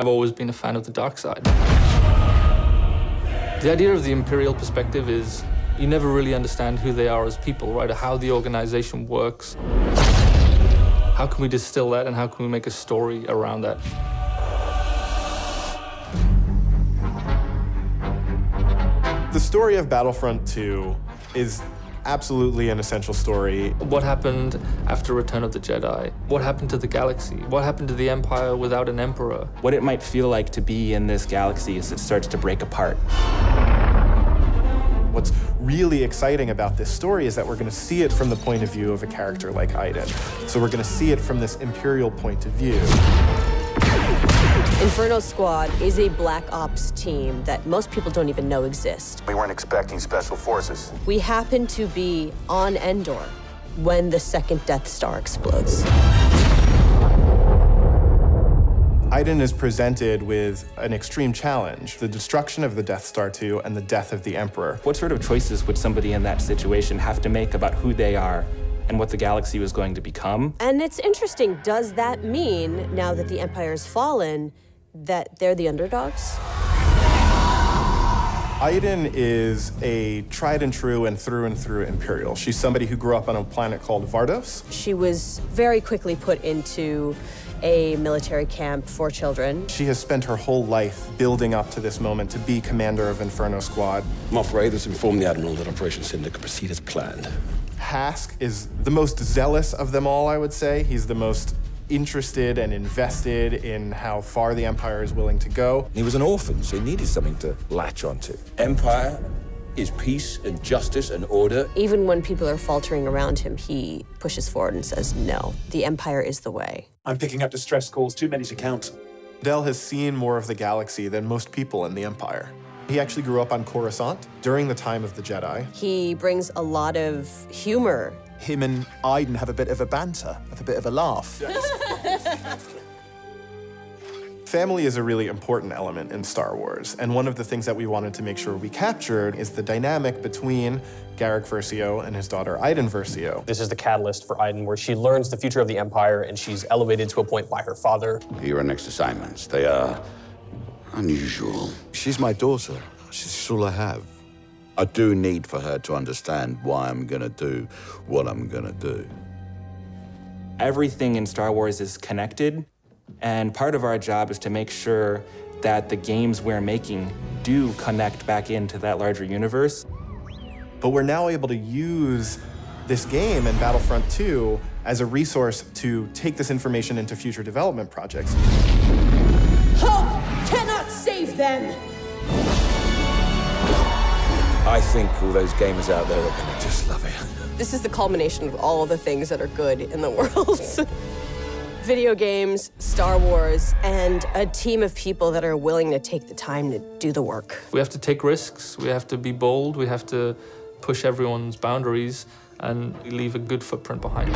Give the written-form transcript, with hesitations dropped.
I've always been a fan of the dark side. The idea of the Imperial perspective is you never really understand who they are as people, right? Or how the organization works. How can we distill that and how can we make a story around that? The story of Battlefront 2 is absolutely an essential story. What happened after Return of the Jedi? What happened to the galaxy? What happened to the Empire without an emperor? What it might feel like to be in this galaxy as it starts to break apart. What's really exciting about this story is that we're going to see it from the point of view of a character like Iden. So we're going to see it from this Imperial point of view. Inferno Squad is a Black Ops team that most people don't even know exist. We weren't expecting special forces. We happen to be on Endor when the second Death Star explodes. Iden is presented with an extreme challenge, the destruction of the Death Star 2 and the death of the Emperor. What sort of choices would somebody in that situation have to make about who they are and what the galaxy was going to become? And it's interesting, does that mean, now that the Empire's fallen, that they're the underdogs? Iden is a tried and true and through Imperial. She's somebody who grew up on a planet called Vardos. She was very quickly put into a military camp for children. She has spent her whole life building up to this moment to be commander of Inferno Squad. Moff Raiders informed the Admiral that Operation Cinder could proceed as planned. Hask is the most zealous of them all, I would say. He's the most interested and invested in how far the Empire is willing to go. He was an orphan, so he needed something to latch onto. Empire is peace and justice and order. Even when people are faltering around him, he pushes forward and says, no, the Empire is the way. I'm picking up distress calls, too many to count. Del has seen more of the galaxy than most people in the Empire. He actually grew up on Coruscant during the time of the Jedi. He brings a lot of humor. Him and Iden have a bit of a banter, have a bit of a laugh. Family is a really important element in Star Wars, and one of the things that we wanted to make sure we captured is the dynamic between Garrick Versio and his daughter Iden Versio. This is the catalyst for Iden, where she learns the future of the Empire, and she's elevated to a point by her father. Your next assignments, they are unusual. She's my daughter. She's all I have. I do need for her to understand why I'm gonna do what I'm gonna do. Everything in Star Wars is connected, and part of our job is to make sure that the games we're making do connect back into that larger universe. But we're now able to use this game and Battlefront 2 as a resource to take this information into future development projects. Hope cannot save them! I think all those gamers out there are gonna just love it. This is the culmination of all the things that are good in the world. Video games, Star Wars, and a team of people that are willing to take the time to do the work. We have to take risks, we have to be bold, we have to push everyone's boundaries and leave a good footprint behind.